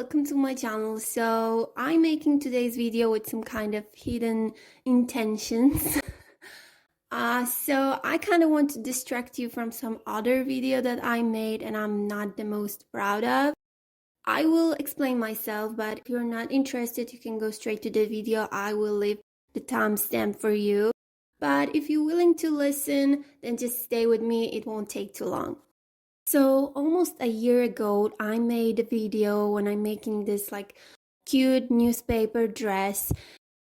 welcome to my channel. So I'm making today's video with some kind of hidden intentions. So I kind of want to distract you from some other video that I made and I'm not the most proud of. I will explain myself, but if you're not interested, you can go straight to the video. I will leave the timestamp for you. But if you're willing to listen, then just stay with me. It won't take too long. So almost a year ago, I made a video when I'm making this like cute newspaper dress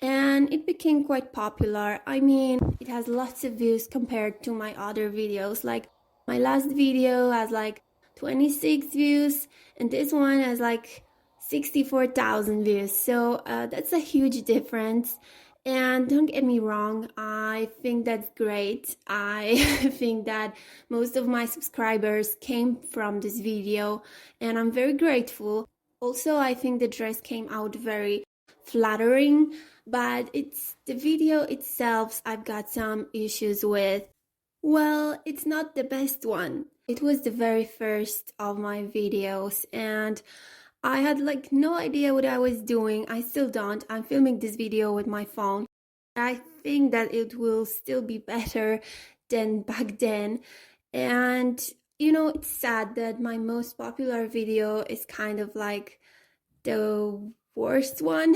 and it became quite popular. I mean, it has lots of views compared to my other videos. Like my last video has like 26 views and this one has like 64,000 views. So that's a huge difference. And don't get me wrong, I think that's great. I think that most of my subscribers came from this video and I'm very grateful. Also, I think the dress came out very flattering, but it's the video itself I've got some issues with. Well, it's not the best one. It was the very first of my videos and I had like no idea what I was doing. I still don't. I'm filming this video with my phone. I think that it will still be better than back then. And you know, it's sad that my most popular video is kind of like the worst one.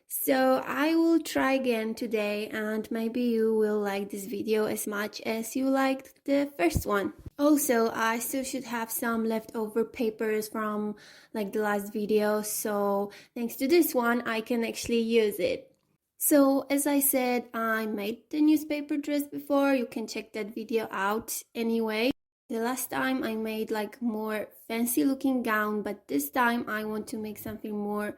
So I will try again today and maybe you will like this video as much as you liked the first one. Also, I still should have some leftover papers from like the last video, so thanks to this one I can actually use it. So as I said, I made the newspaper dress before. You can check that video out anyway. The last time I made like more fancy looking gown, but this time I want to make something more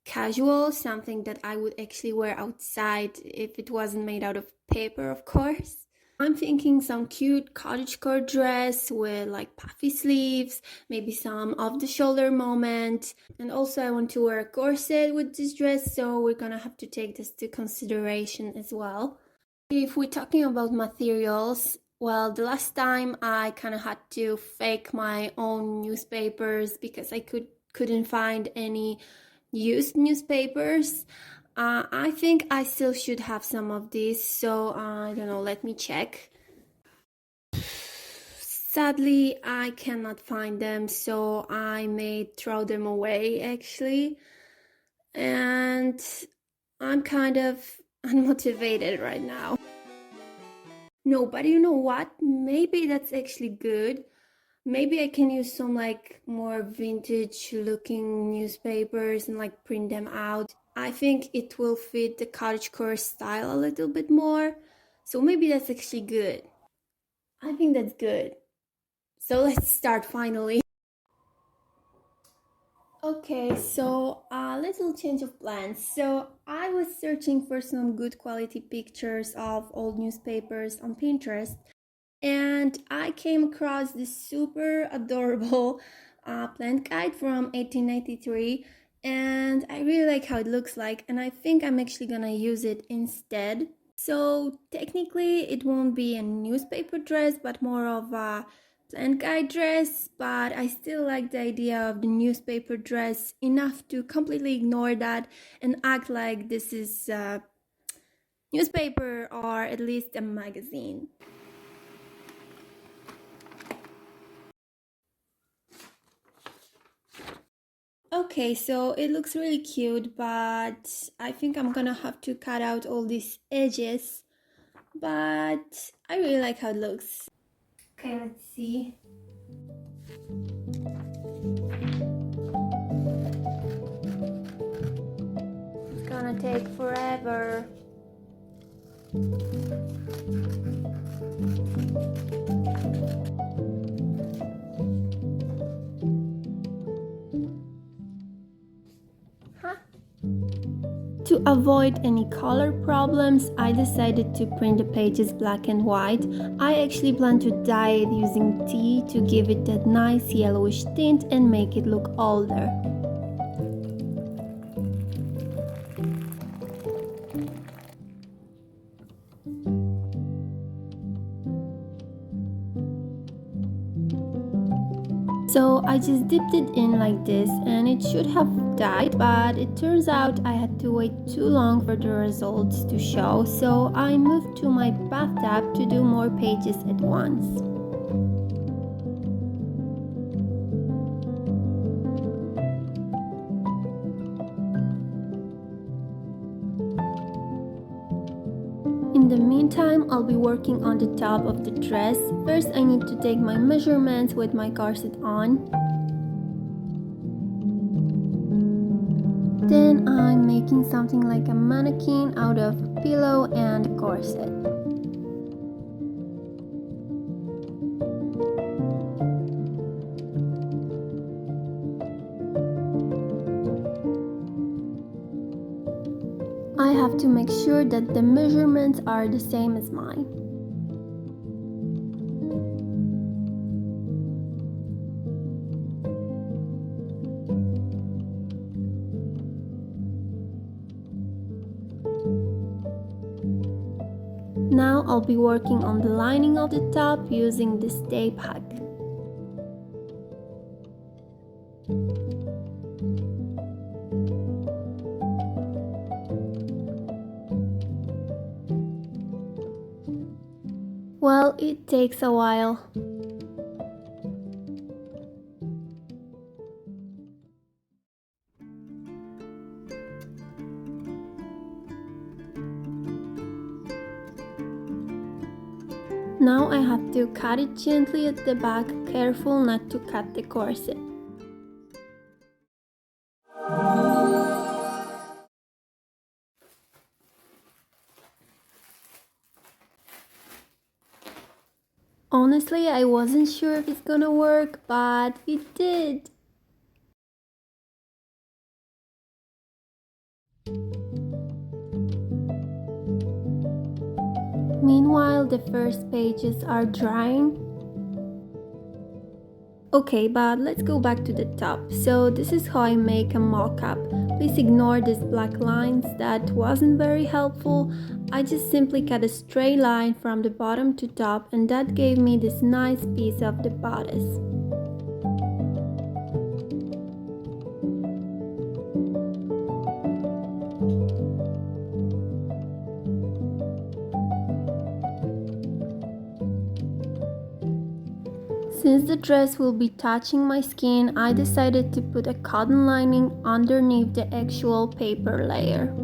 casual, something that I would actually wear outside if it wasn't made out of paper, of course. I'm thinking some cute cottagecore dress with like puffy sleeves, maybe some off-the-shoulder moment. And also I want to wear a corset with this dress, so we're gonna have to take this to consideration as well. If we're talking about materials, well, the last time I kind of had to fake my own newspapers because I couldn't find any used newspapers. I think I still should have some of these, so I don't know, let me check. Sadly, I cannot find them, so I may throw them away actually. And I'm kind of unmotivated right now. No, but you know what? Maybe that's actually good. Maybe I can use some like more vintage looking newspapers and like print them out. I think it will fit the cottagecore style a little bit more. So maybe that's actually good. I think that's good. So let's start finally. Okay, so a little change of plans. So I was searching for some good quality pictures of old newspapers on Pinterest. And I came across this super adorable plant guide from 1893 and I really like how it looks like and I think I'm actually gonna use it instead. So technically it won't be a newspaper dress but more of a plant guide dress, but I still like the idea of the newspaper dress enough to completely ignore that and act like this is a newspaper or at least a magazine. Okay, so it looks really cute, but I think I'm gonna have to cut out all these edges, but I really like how it looks. Okay, let's see. It's gonna take forever. To avoid any color problems, I decided to print the pages black and white. I actually plan to dye it using tea to give it that nice yellowish tint and make it look older. So I just dipped it in like this and it should have died, but it turns out I had to wait too long for the results to show, so I moved to my bathtub to do more pages at once. In the meantime, I'll be working on the top of the dress. First, I need to take my measurements with my corset on. Then I'm making something like a mannequin out of a pillow and a corset. I have to make sure that the measurements are the same as mine. Now I'll be working on the lining of the top using this tape hack. Well, it takes a while. Now I have to cut it gently at the back, careful not to cut the corset. Honestly, I wasn't sure if it's gonna work, but it did. Meanwhile, the first pages are drying. Okay, but let's go back to the top. So this is how I make a mock-up. Please ignore these black lines, that wasn't very helpful. I just simply cut a straight line from the bottom to top and that gave me this nice piece of the bodice. Since the dress will be touching my skin, I decided to put a cotton lining underneath the actual paper layer.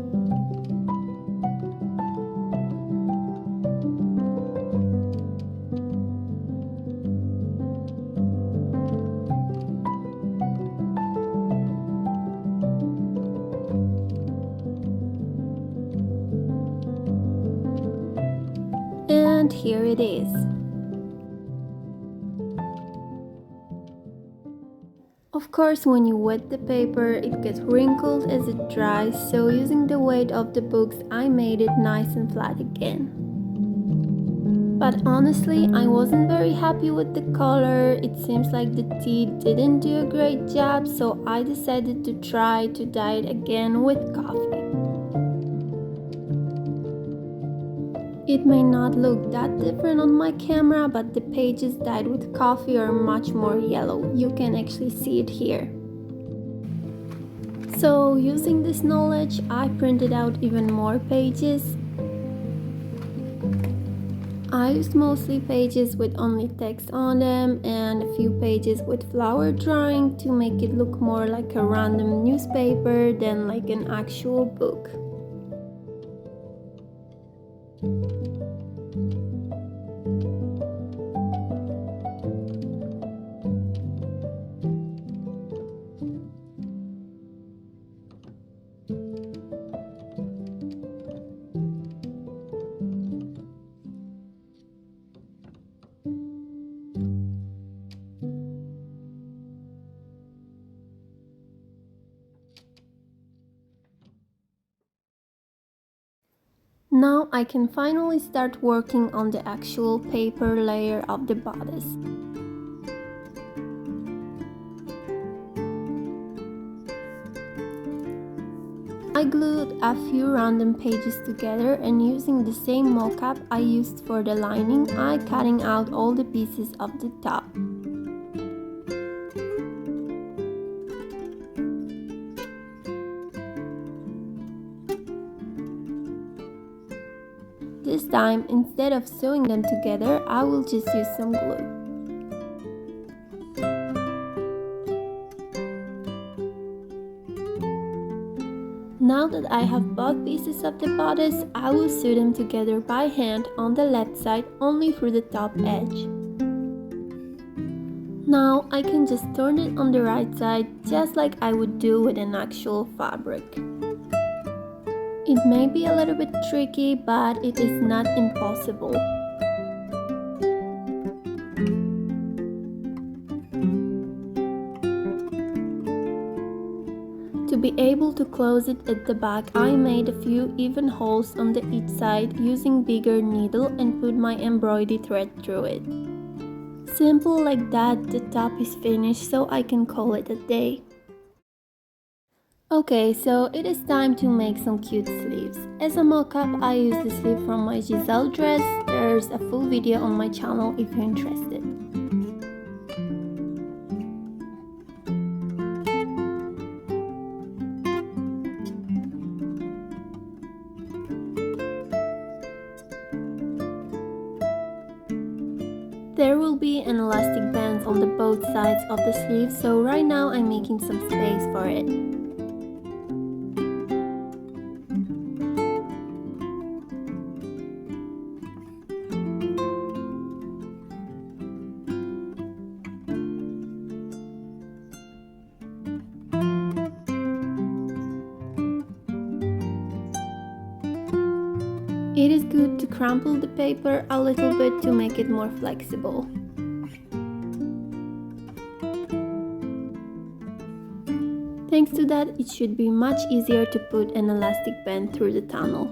And here it is. Of course, when you wet the paper, it gets wrinkled as it dries, so using the weight of the books, I made it nice and flat again. But honestly, I wasn't very happy with the color. It seems like the tea didn't do a great job, so I decided to try to dye it again with coffee. It may not look that different on my camera, but the pages dyed with coffee are much more yellow. You can actually see it here. So using this knowledge, I printed out even more pages. I used mostly pages with only text on them and a few pages with flower drawing to make it look more like a random newspaper than like an actual book. Now I can finally start working on the actual paper layer of the bodice. I glued a few random pages together and using the same mock-up I used for the lining, I cutting out all the pieces of the top. this time, instead of sewing them together, I will just use some glue. Now that I have both pieces of the bodice, I will sew them together by hand on the left side only through the top edge. Now I can just turn it on the right side just like I would do with an actual fabric. It may be a little bit tricky, but it is not impossible. To be able to close it at the back, I made a few even holes on each side using bigger needle and put my embroidery thread through it. Simple like that, the top is finished, so I can call it a day. Okay, so it is time to make some cute sleeves. As a mock-up, I used the sleeve from my Giselle dress. There's a full video on my channel if you're interested. There will be an elastic band on the both sides of the sleeve, so right now I'm making some space for it. It is good to crumple the paper a little bit to make it more flexible. Thanks to that, it should be much easier to put an elastic band through the tunnel.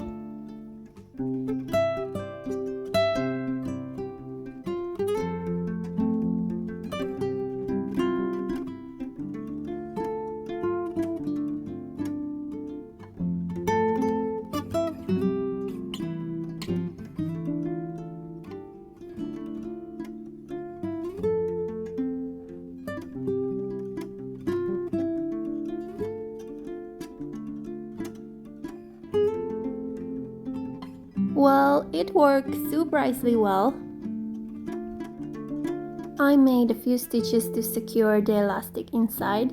Well, it worked surprisingly well. I made a few stitches to secure the elastic inside.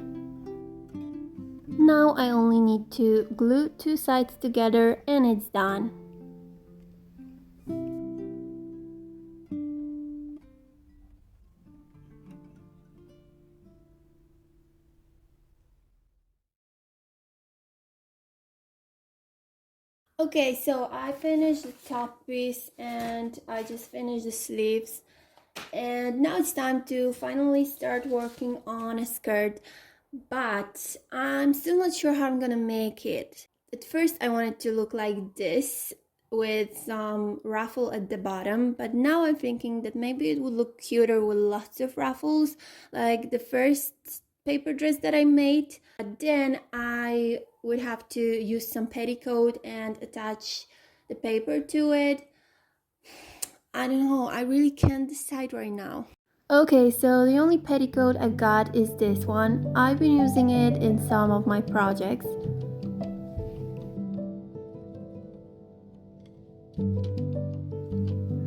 Now I only need to glue two sides together and it's done. Okay, so I finished the top piece and I just finished the sleeves, and now it's time to finally start working on a skirt, but I'm still not sure how I'm gonna make it. At first I want it to look like this with some ruffle at the bottom, but now I'm thinking that maybe it would look cuter with lots of ruffles like the first paper dress that I made. But then I would have to use some petticoat and attach the paper to it. I don't know, I really can't decide right now. Okay, so the only petticoat I got is this one. I've been using it in some of my projects.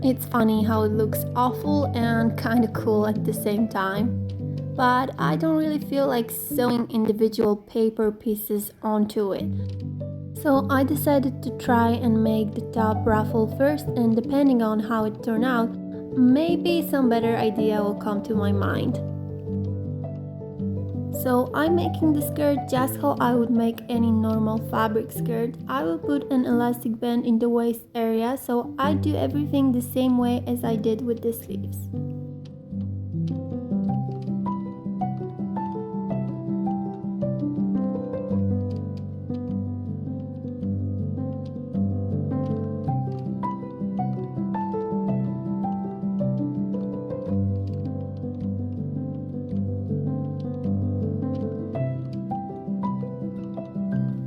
It's funny how it looks awful and kind of cool at the same time. But I don't really feel like sewing individual paper pieces onto it. So I decided to try and make the top ruffle first, and depending on how it turned out, maybe some better idea will come to my mind. So I'm making the skirt just how I would make any normal fabric skirt. I will put an elastic band in the waist area, so I do everything the same way as I did with the sleeves.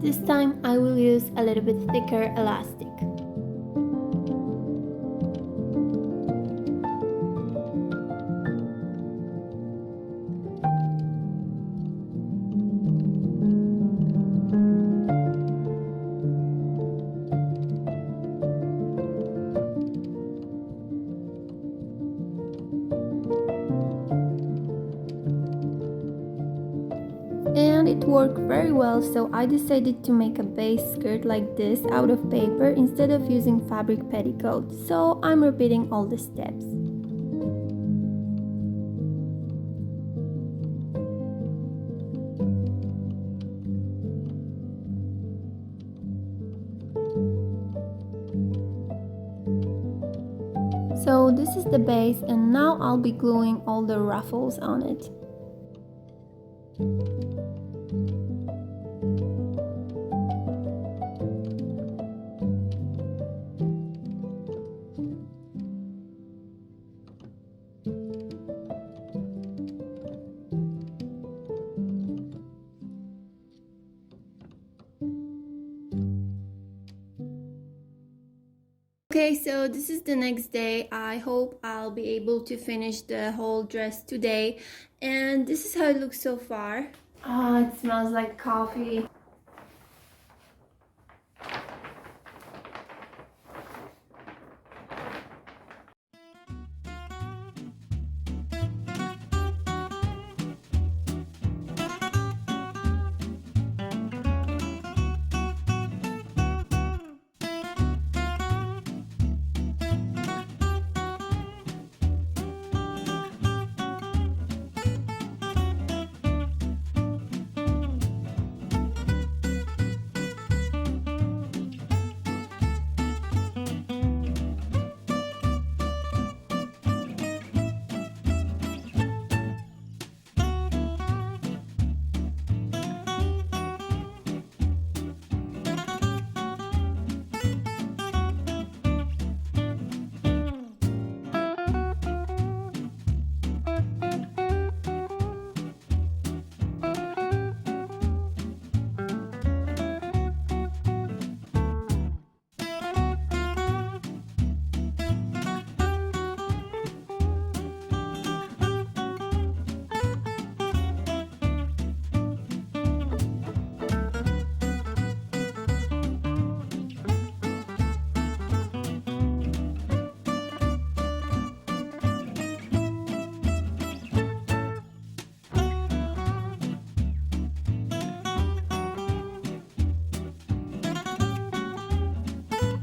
This time I will use a little bit thicker elastic. And it worked very well, so I decided to make a base skirt like this out of paper instead of using fabric petticoat. So I'm repeating all the steps. So this is the base, and now I'll be gluing all the ruffles on it. Okay, so this is the next day. I hope I'll be able to finish the whole dress today. And this is how it looks so far. Ah, it smells like coffee.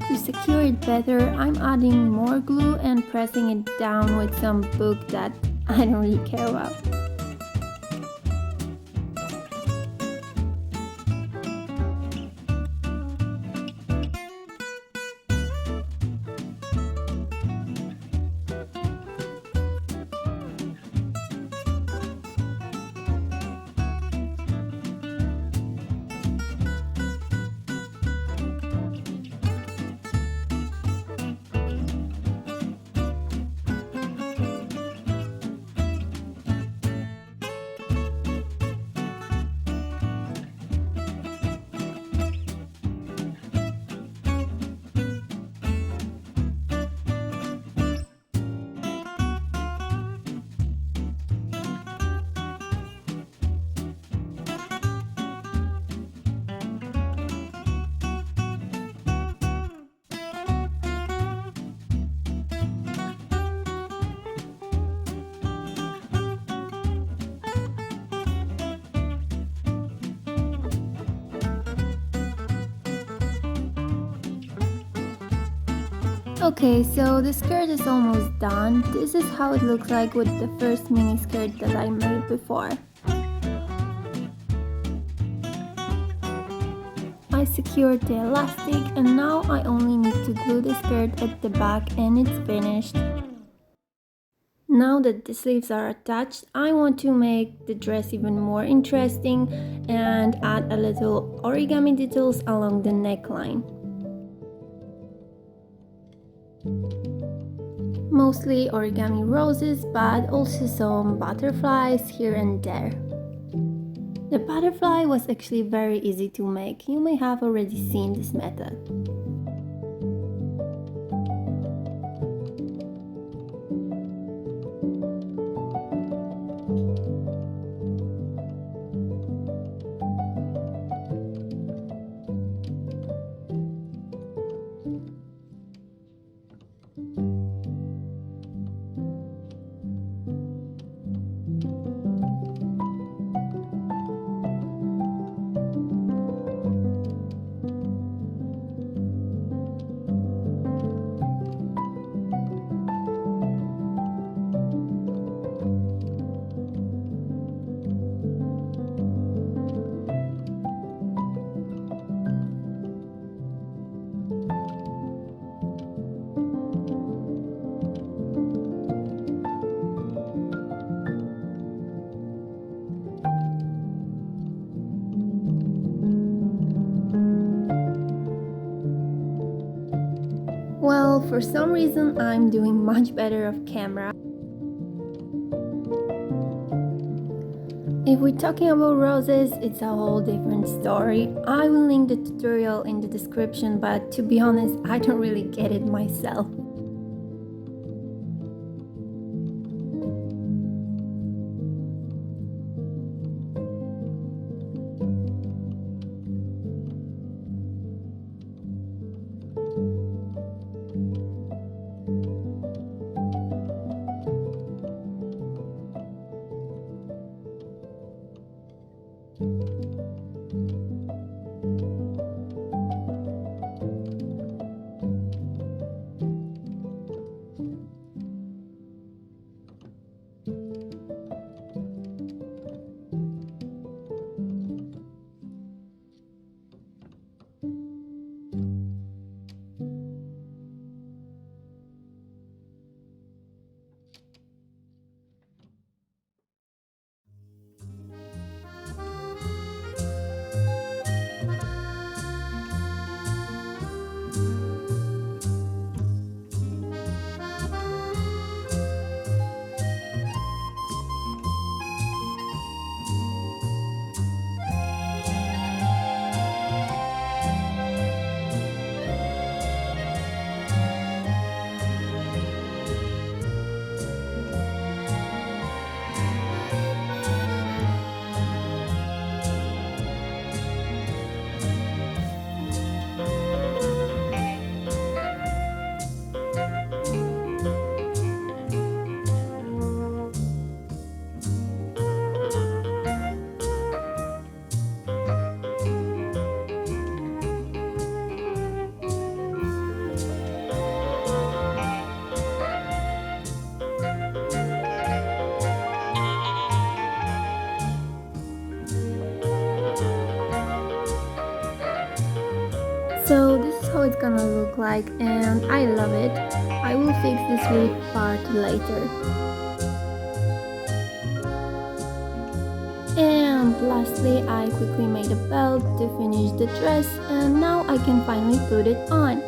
To secure it better, I'm adding more glue and pressing it down with some book that I don't really care about. Okay, so the skirt is almost done. This is how it looks like with the first mini skirt that I made before. I secured the elastic and now I only need to glue the skirt at the back and it's finished. Now that the sleeves are attached, I want to make the dress even more interesting and add a little origami details along the neckline. Mostly origami roses, but also some butterflies here and there. The butterfly was actually very easy to make. You may have already seen this method. for some reason I'm doing much better off camera. If we're talking about roses, it's a whole different story. I will link the tutorial in the description, but to be honest, I don't really get it myself. So this is how it's gonna look like, and I love it. I will fix this really part later. And lastly, I quickly made a belt to finish the dress, and now I can finally put it on.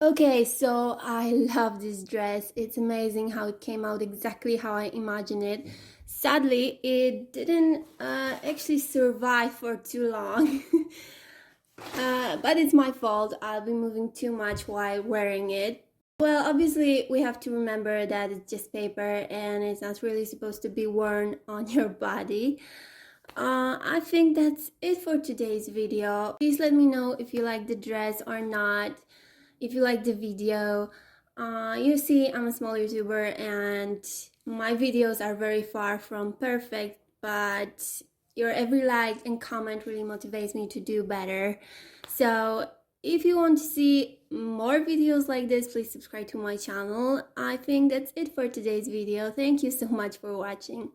Okay, so I love this dress. It's amazing how it came out exactly how I imagined it. Sadly, it didn't actually survive for too long. But it's my fault. I'll be moving too much while wearing it. Well, obviously, we have to remember that it's just paper and it's not really supposed to be worn on your body. I think that's it for today's video. Please let me know if you like the dress or not, if you like the video. You see, I'm a small YouTuber and my videos are very far from perfect, but your every like and comment really motivates me to do better. So if you want to see more videos like this, please subscribe to my channel. I think that's it for today's video. Thank you so much for watching.